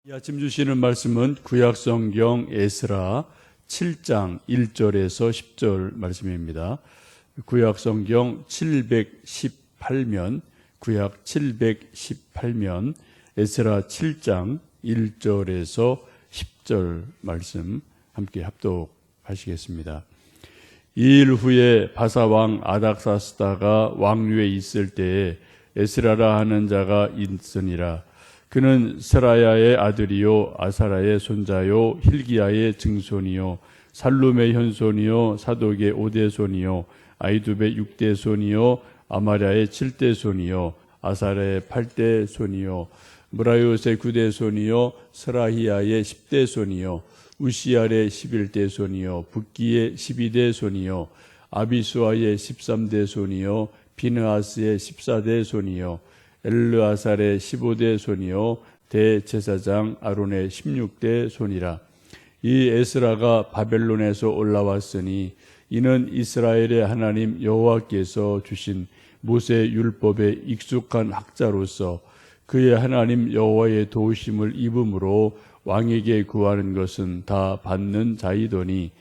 이 아침 주시는 말씀은 구약성경 에스라 7장 1절에서 10절 말씀입니다. 구약성경 718면, 구약 718면 에스라 7장 1절에서 10절 말씀 함께 합독하시겠습니다. 이 일 후에 바사왕 아닥사스다가 왕위에 있을 때에 에스라라 하는 자가 있으니라. 그는 스라야의 아들이요 아사라의 손자요 힐기야의 증손이요 살룸의 현손이요 사독의 5대손이요 아이두베의 6대손이요 아마랴의 7대손이요 아사라의 8대손이요 무라요스의 9대손이요 스라히야의 10대손이요 우시알의 11대손이요 붓기의 12대손이요 아비수아의 13대손이요 비느하스의 14대손이요 엘르아살의 15대 손이요 대제사장 아론의 16대 손이라. 이 에스라가 바벨론에서 올라왔으니 이는 이스라엘의 하나님 여호와께서 주신 모세 율법에 익숙한 학자로서 그의 하나님 여호와의 도우심을 입음으로 왕에게 구하는 것은 다 받는 자이더니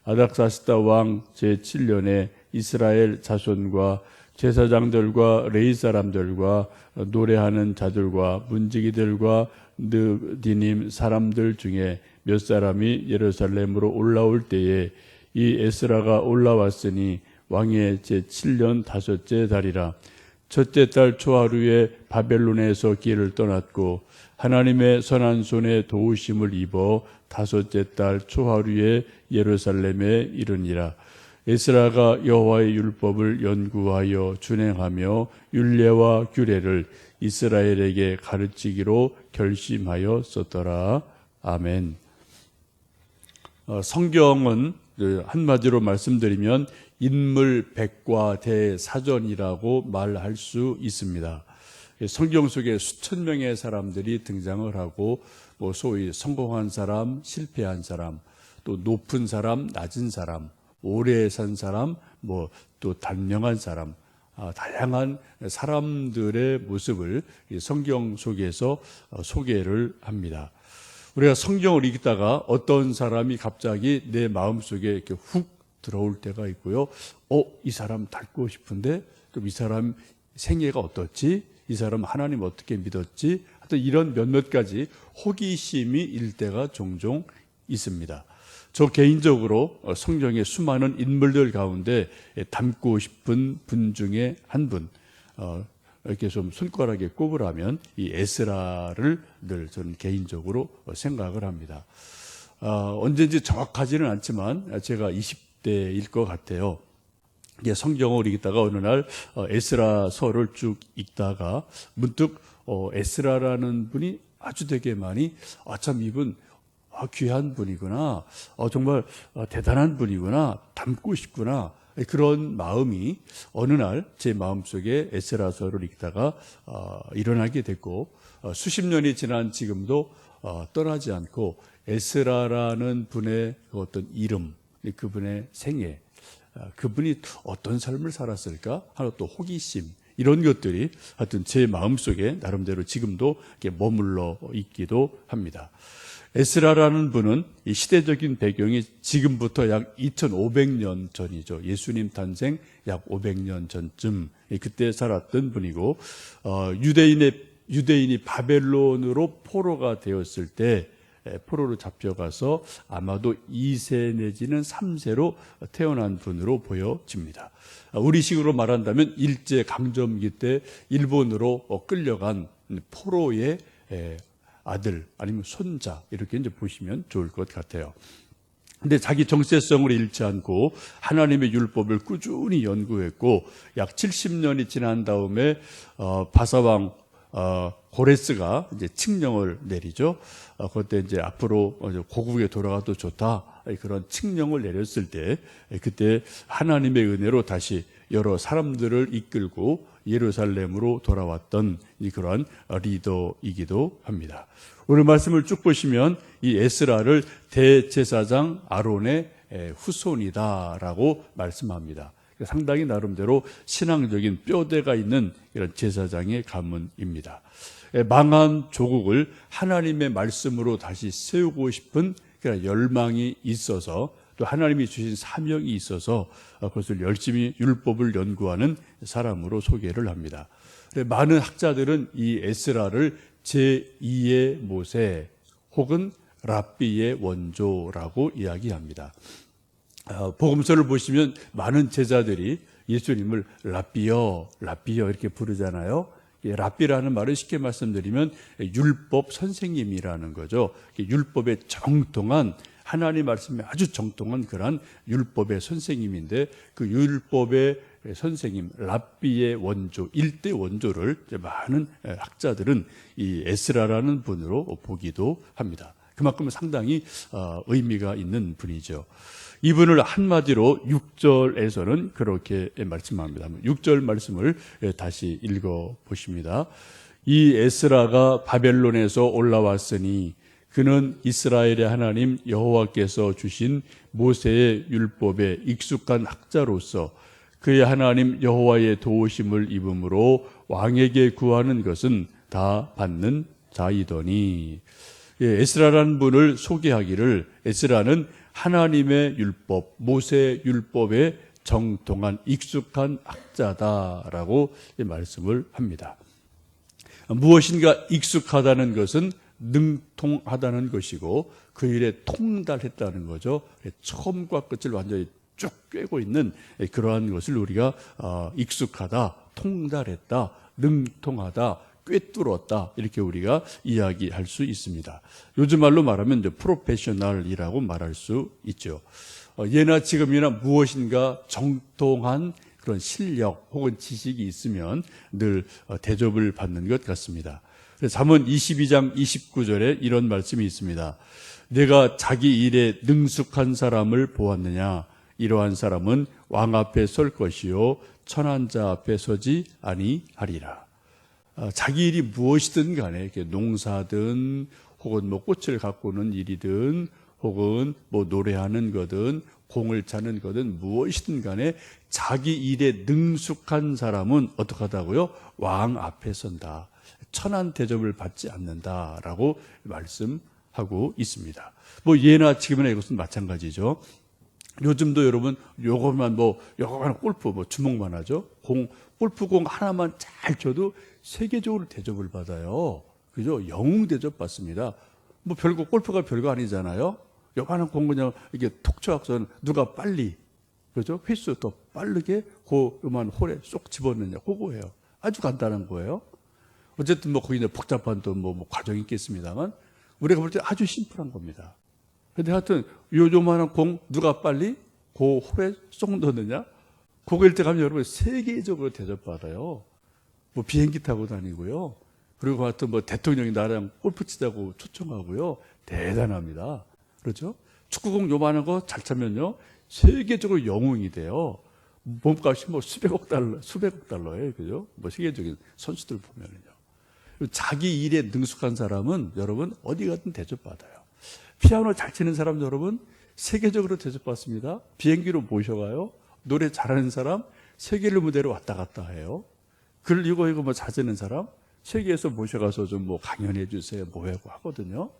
아닥사스다 왕 제7년에 이스라엘 자손과 제사장들과 레위 사람들과 노래하는 자들과 문지기들과 느디님 사람들 중에 몇 사람이 예루살렘으로 올라올 때에 이 에스라가 올라왔으니 왕의 제7년 다섯째 달이라. 첫째 달 초하루에 바벨론에서 길을 떠났고 하나님의 선한 손에 도우심을 입어 다섯째 달 초하루에 예루살렘에 이르니라. 에스라가 여호와의 율법을 연구하여 준행하며 율례와 규례를 이스라엘에게 가르치기로 결심하였었더라. 아멘. 성경은 한마디로 말씀드리면 인물 백과 대사전이라고 말할 수 있습니다. 성경 속에 수천 명의 사람들이 등장을 하고 소위 성공한 사람, 실패한 사람, 또 높은 사람, 낮은 사람, 오래 산 사람, 또 단명한 사람, 다양한 사람들의 모습을 성경 속에서 소개를 합니다. 우리가 성경을 읽다가 어떤 사람이 갑자기 내 마음속에 이렇게 훅 들어올 때가 있고요. 이 사람 닮고 싶은데, 그럼 이 사람 생애가 어떻지? 이 사람 하나님 어떻게 믿었지? 하여튼 이런 몇몇 가지 호기심이 일 때가 종종 있습니다. 저 개인적으로 성경의 수많은 인물들 가운데 닮고 싶은 분 중에 한 분, 이렇게 좀 손가락에 꼽으라면 이 에스라를 늘 저는 개인적으로 생각을 합니다. 언제인지 정확하지는 않지만 제가 20대일 것 같아요. 성경을 읽다가 어느 날 에스라서를 쭉 읽다가 문득 에스라라는 분이 아주 되게 많이 참 이분 귀한 분이구나, 정말 대단한 분이구나, 닮고 싶구나, 그런 마음이 어느 날 제 마음속에 에스라서를 읽다가 일어나게 됐고 수십 년이 지난 지금도 떠나지 않고 에스라라는 분의 어떤 이름, 그분의 생애, 그분이 어떤 삶을 살았을까 하는 또 호기심, 이런 것들이 하여튼 제 마음속에 나름대로 지금도 머물러 있기도 합니다. 에스라라는 분은 이 시대적인 배경이 지금부터 약 2500년 전이죠. 예수님 탄생 약 500년 전쯤 그때 살았던 분이고, 유대인이 바벨론으로 포로가 되었을 때 포로로 잡혀가서 아마도 2세 내지는 3세로 태어난 분으로 보여집니다. 우리식으로 말한다면 일제강점기 때 일본으로 끌려간 포로의 아들 아니면 손자, 이렇게 이제 보시면 좋을 것 같아요. 근데 자기 정체성을 잃지 않고 하나님의 율법을 꾸준히 연구했고 약 70년이 지난 다음에 바사왕 고레스가 이제 칙령을 내리죠. 그때 이제 앞으로 고국에 돌아가도 좋다, 그런 칙령을 내렸을 때 그때 하나님의 은혜로 다시 여러 사람들을 이끌고 예루살렘으로 돌아왔던 그러한 리더이기도 합니다. 오늘 말씀을 쭉 보시면 이 에스라를 대제사장 아론의 후손이다라고 말씀합니다. 상당히 나름대로 신앙적인 뼈대가 있는 이런 제사장의 가문입니다. 망한 조국을 하나님의 말씀으로 다시 세우고 싶은 그런 열망이 있어서 또 하나님이 주신 사명이 있어서 그것을 열심히 율법을 연구하는 사람으로 소개를 합니다. 많은 학자들은 이 에스라를 제2의 모세 혹은 랍비의 원조라고 이야기합니다. 복음서를 보시면 많은 제자들이 예수님을 랍비여 이렇게 부르잖아요. 랍비라는 말은 쉽게 말씀드리면 율법 선생님이라는 거죠. 율법에 정통한 하나님 말씀에 아주 정통한 그런 율법의 선생님인데 그 율법의 선생님 랍비의 원조, 일대 원조를 많은 학자들은 이 에스라라는 분으로 보기도 합니다. 그만큼 상당히 의미가 있는 분이죠. 이분을 한마디로 6절에서는 그렇게 말씀합니다. 6절 말씀을 다시 읽어 보십니다. 이 에스라가 바벨론에서 올라왔으니 그는 이스라엘의 하나님 여호와께서 주신 모세의 율법에 익숙한 학자로서 그의 하나님 여호와의 도우심을 입음으로 왕에게 구하는 것은 다 받는 자이더니. 에스라라는 분을 소개하기를 에스라는 하나님의 율법, 모세의 율법에 정통한 익숙한 학자다라고 말씀을 합니다. 무엇인가 익숙하다는 것은 능통하다는 것이고 그 일에 통달했다는 거죠. 처음과 끝을 완전히 쭉 꿰고 있는 그러한 것을 우리가 익숙하다, 통달했다, 능통하다, 꿰뚫었다 이렇게 우리가 이야기할 수 있습니다. 요즘 말로 말하면 이제 프로페셔널이라고 말할 수 있죠. 예나 지금이나 무엇인가 정통한 그런 실력 혹은 지식이 있으면 늘 대접을 받는 것 같습니다. 잠언 22장 29절에 이런 말씀이 있습니다. 내가 자기 일에 능숙한 사람을 보았느냐? 이러한 사람은 왕 앞에 설 것이요 천한 자 앞에 서지 아니하리라. 자기 일이 무엇이든 간에 농사든 혹은 뭐 꽃을 가꾸는 일이든 혹은 뭐 노래하는 거든 공을 차는 거든 무엇이든 간에 자기 일에 능숙한 사람은 어떻게 하다고요? 왕 앞에 선다. 천한 대접을 받지 않는다라고 말씀하고 있습니다. 뭐 예나 지금이나 이것은 마찬가지죠. 요즘도 여러분 요거만 요거만 골프 주먹만 하죠. 골프공 하나만 잘 쳐도 세계적으로 대접을 받아요. 그죠? 영웅 대접 받습니다. 별거 골프가 별거 아니잖아요. 요만한 공 그냥 이렇게 톡 쳐서 누가 빨리 그죠? 횟수 더 빠르게 요만 홀에 쏙 집어넣느냐 그거예요. 아주 간단한 거예요. 어쨌든 거기 복잡한 또 과정이 있겠습니다만 우리가 볼 때 아주 심플한 겁니다. 근데 하여튼 요만한 공 누가 빨리 그 홀에 쏙 넣느냐 그거일 때 가면 여러분 세계적으로 대접받아요. 비행기 타고 다니고요. 그리고 하여튼 대통령이 나랑 골프 치자고 초청하고요. 대단합니다. 그렇죠? 축구공 요만한 거 잘 차면요. 세계적으로 영웅이 돼요. 몸값이 수백억 달러예요. 그죠? 세계적인 선수들 보면은요. 자기 일에 능숙한 사람은 여러분 어디 가든 대접받아요. 피아노 잘 치는 사람 여러분 세계적으로 대접받습니다. 비행기로 모셔가요. 노래 잘하는 사람 세계를 무대로 왔다 갔다 해요. 글 이거 찾는 사람 세계에서 모셔가서 좀 강연해 주세요. 하고 하거든요.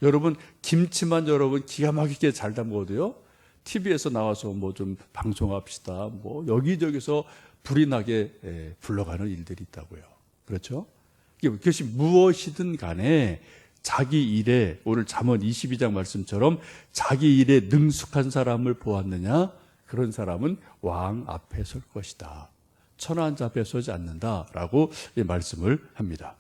여러분 김치만 여러분 기가 막히게 잘 담궈도요. TV에서 나와서 좀 방송합시다. 여기저기서 불이 나게 불러가는 일들이 있다고요. 그렇죠? 그것이 무엇이든 간에 자기 일에 오늘 잠언 22장 말씀처럼 자기 일에 능숙한 사람을 보았느냐? 그런 사람은 왕 앞에 설 것이다. 천한 자 앞에 서지 않는다라고 말씀을 합니다.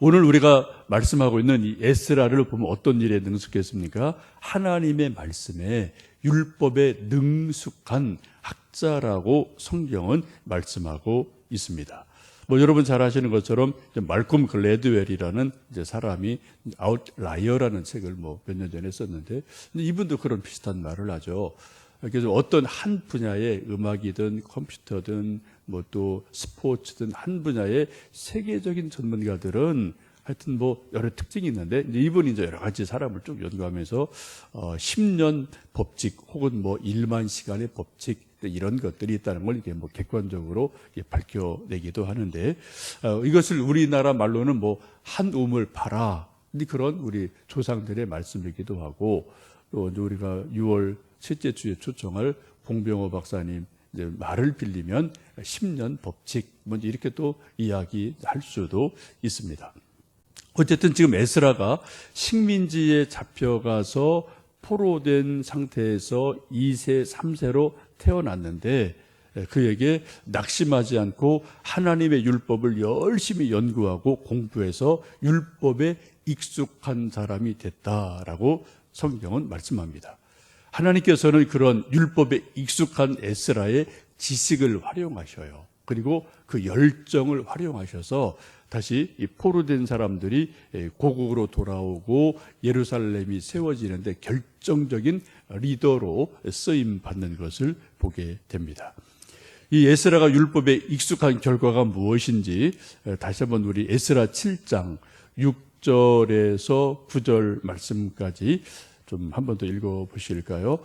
오늘 우리가 말씀하고 있는 이 에스라를 보면 어떤 일에 능숙했습니까? 하나님의 말씀에 율법에 능숙한 학자라고 성경은 말씀하고 있습니다. 여러분 잘 아시는 것처럼 말콤 글래드웰이라는 사람이 아웃라이어라는 책을 몇 년 전에 썼는데 이분도 그런 비슷한 말을 하죠. 그래서 어떤 한 분야의 음악이든 컴퓨터든 또 스포츠든 한 분야의 세계적인 전문가들은 하여튼 뭐 여러 특징이 있는데 이제 이분이 이제 여러 가지 사람을 쭉 연구하면서 10년 법칙 혹은 뭐 1만 시간의 법칙 이런 것들이 있다는 걸 이게 뭐 객관적으로 밝혀내기도 하는데 이것을 우리나라 말로는 뭐 한 우물 파라 그런 우리 조상들의 말씀이기도 하고 또 우리가 6월 셋째 주에 초청할 봉병호 박사님 이제 말을 빌리면 10년 법칙 먼저 이렇게 또 이야기할 수도 있습니다. 어쨌든 지금 에스라가 식민지에 잡혀가서 포로된 상태에서 2세, 3세로 태어났는데 그에게 낙심하지 않고 하나님의 율법을 열심히 연구하고 공부해서 율법에 익숙한 사람이 됐다라고 성경은 말씀합니다. 하나님께서는 그런 율법에 익숙한 에스라의 지식을 활용하셔요. 그리고 그 열정을 활용하셔서 다시 이 포로된 사람들이 고국으로 돌아오고 예루살렘이 세워지는데 결정적인 리더로 쓰임 받는 것을 보게 됩니다. 이 에스라가 율법에 익숙한 결과가 무엇인지 다시 한번 우리 에스라 7장 6절에서 9절 말씀까지 좀 한 번 더 읽어보실까요?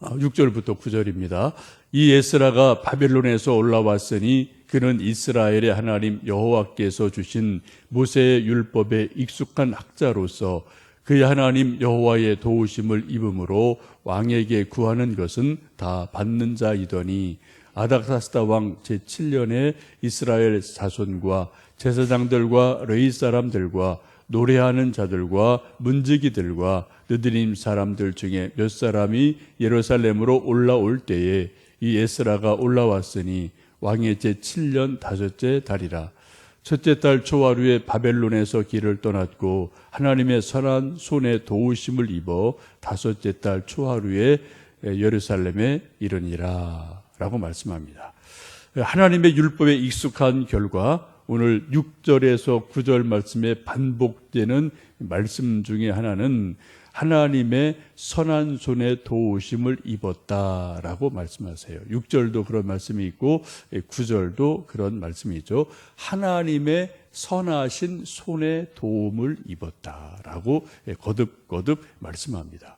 6절부터 9절입니다. 이 에스라가 바벨론에서 올라왔으니 그는 이스라엘의 하나님 여호와께서 주신 모세의 율법에 익숙한 학자로서 그의 하나님 여호와의 도우심을 입음으로 왕에게 구하는 것은 다 받는 자이더니 아닥사스다 왕 제7년에 이스라엘 자손과 제사장들과 레위 사람들과 노래하는 자들과 문지기들과 느드림 사람들 중에 몇 사람이 예루살렘으로 올라올 때에 이 에스라가 올라왔으니 왕의 제7년 다섯째 달이라. 첫째 달 초하루에 바벨론에서 길을 떠났고 하나님의 선한 손에 도우심을 입어 다섯째 달 초하루에 예루살렘에 이르니라 라고 말씀합니다. 하나님의 율법에 익숙한 결과 오늘 6절에서 9절 말씀에 반복되는 말씀 중에 하나는 하나님의 선한 손에 도우심을 입었다라고 말씀하세요. 6절도 그런 말씀이 있고 9절도 그런 말씀이죠. 하나님의 선하신 손에 도움을 입었다라고 거듭거듭 말씀합니다.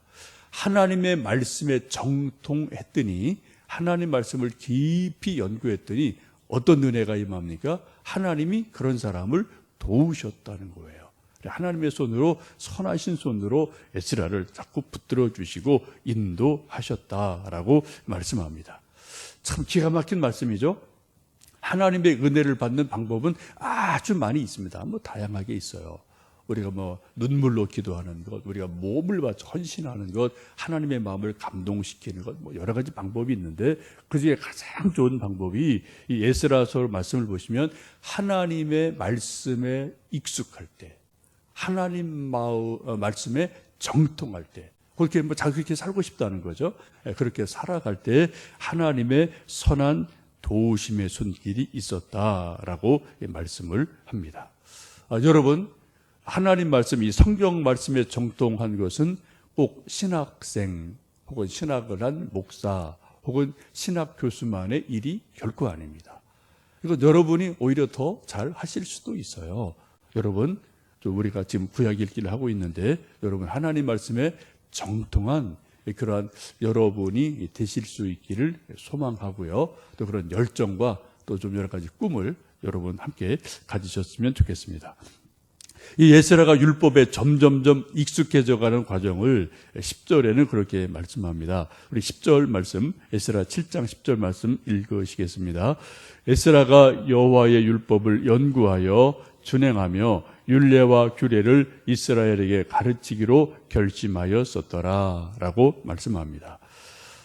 하나님의 말씀에 정통했더니 하나님 말씀을 깊이 연구했더니 어떤 은혜가 임합니까? 하나님이 그런 사람을 도우셨다는 거예요. 하나님의 손으로 선하신 손으로 에스라를 자꾸 붙들어 주시고 인도하셨다라고 말씀합니다. 참 기가 막힌 말씀이죠. 하나님의 은혜를 받는 방법은 아주 많이 있습니다. 뭐 다양하게 있어요. 우리가 뭐 눈물로 기도하는 것, 우리가 몸을 바쳐 헌신하는 것, 하나님의 마음을 감동시키는 것, 뭐 여러 가지 방법이 있는데 그중에 가장 좋은 방법이 이 에스라서 말씀을 보시면 하나님의 말씀에 익숙할 때, 하나님 말씀에 정통할 때, 그렇게 뭐 자기 그렇게 살고 싶다는 거죠. 그렇게 살아갈 때 하나님의 선한 도우심의 손길이 있었다라고 말씀을 합니다. 여러분, 하나님 말씀, 이 성경 말씀에 정통한 것은 꼭 신학생 혹은 신학을 한 목사 혹은 신학 교수만의 일이 결코 아닙니다. 이거 여러분이 오히려 더 잘 하실 수도 있어요. 여러분, 우리가 지금 구약 읽기를 하고 있는데 여러분 하나님 말씀에 정통한 그러한 여러분이 되실 수 있기를 소망하고요. 또 그런 열정과 또 좀 여러 가지 꿈을 여러분 함께 가지셨으면 좋겠습니다. 이 에스라가 율법에 점점점 익숙해져가는 과정을 10절에는 그렇게 말씀합니다. 우리 10절 말씀, 에스라 7장 10절 말씀 읽으시겠습니다. 에스라가 여호와의 율법을 연구하여 준행하며 율례와 규례를 이스라엘에게 가르치기로 결심하였었더라 라고 말씀합니다.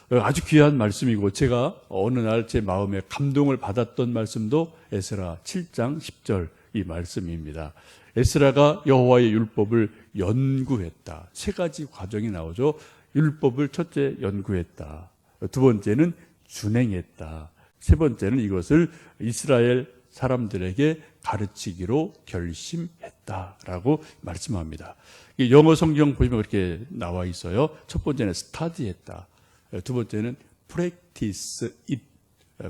아주 귀한 말씀이고 제가 어느 날 제 마음에 감동을 받았던 말씀도 에스라 7장 10절 이 말씀입니다. 에스라가 여호와의 율법을 연구했다. 세 가지 과정이 나오죠. 율법을 첫째 연구했다. 두 번째는 준행했다. 세 번째는 이것을 이스라엘 사람들에게 가르치기로 결심했다라고 말씀합니다. 영어 성경 보시면 그렇게 나와 있어요. 첫 번째는 study했다. 두 번째는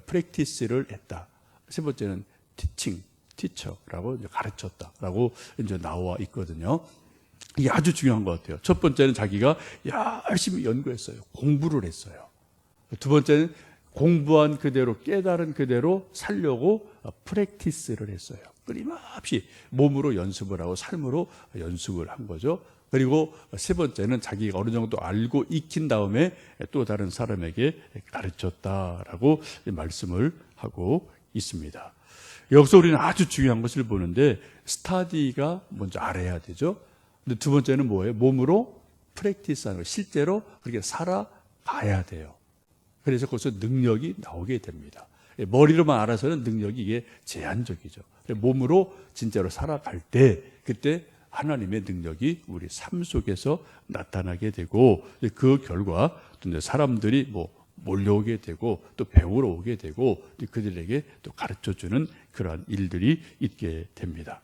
practice를 했다. 세 번째는 teaching, teacher라고 이제 가르쳤다라고 이제 나와 있거든요. 이게 아주 중요한 것 같아요. 첫 번째는 자기가 열심히 연구했어요. 공부를 했어요. 두 번째는 공부한 그대로 깨달은 그대로 살려고 프랙티스를 했어요. 끊임없이 몸으로 연습을 하고 삶으로 연습을 한 거죠. 그리고 세 번째는 자기가 어느 정도 알고 익힌 다음에 또 다른 사람에게 가르쳤다라고 말씀을 하고 있습니다. 여기서 우리는 아주 중요한 것을 보는데 스타디가 먼저 알아야 되죠. 근데 두 번째는 뭐예요? 몸으로 프랙티스하는 거, 실제로 그렇게 살아가야 돼요. 그래서 거기서 능력이 나오게 됩니다. 머리로만 알아서는 능력이 이게 제한적이죠. 몸으로 진짜로 살아갈 때 그때 하나님의 능력이 우리 삶 속에서 나타나게 되고 그 결과 또 사람들이 몰려오게 되고 또 배우러 오게 되고 그들에게 또 가르쳐주는 그러한 일들이 있게 됩니다.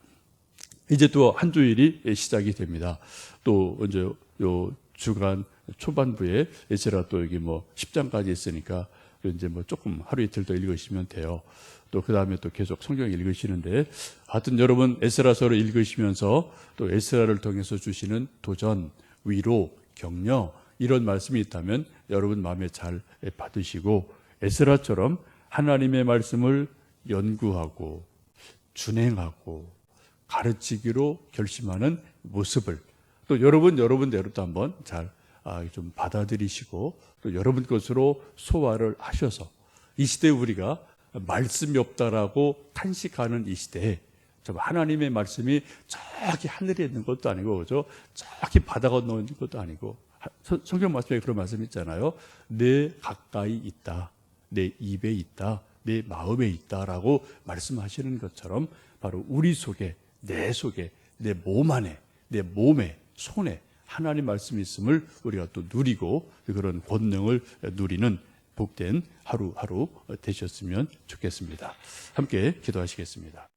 이제 또 한 주일이 시작이 됩니다. 또 이제 요 주간 초반부에 에스라 또 여기 10장까지 있으니까 이제 조금 하루 이틀 더 읽으시면 돼요. 또 그 다음에 또 계속 성경 읽으시는데 하여튼 여러분 에스라서를 읽으시면서 또 에스라를 통해서 주시는 도전, 위로, 격려 이런 말씀이 있다면 여러분 마음에 잘 받으시고 에스라처럼 하나님의 말씀을 연구하고 준행하고 가르치기로 결심하는 모습을 또 여러분대로 또 한번 잘 좀 받아들이시고 또 여러분 것으로 소화를 하셔서 이 시대에 우리가 말씀이 없다라고 탄식하는 이 시대에 하나님의 말씀이 저기 하늘에 있는 것도 아니고 그죠? 저기 바다 건너에 있는 것도 아니고 성경 말씀에 그런 말씀이 있잖아요. 내 가까이 있다. 내 입에 있다. 내 마음에 있다라고 말씀하시는 것처럼 바로 우리 속에 내 속에 내 몸 안에 내 몸에 손에 하나님 말씀이 있음을 우리가 또 누리고 그런 권능을 누리는 복된 하루하루 되셨으면 좋겠습니다. 함께 기도하시겠습니다.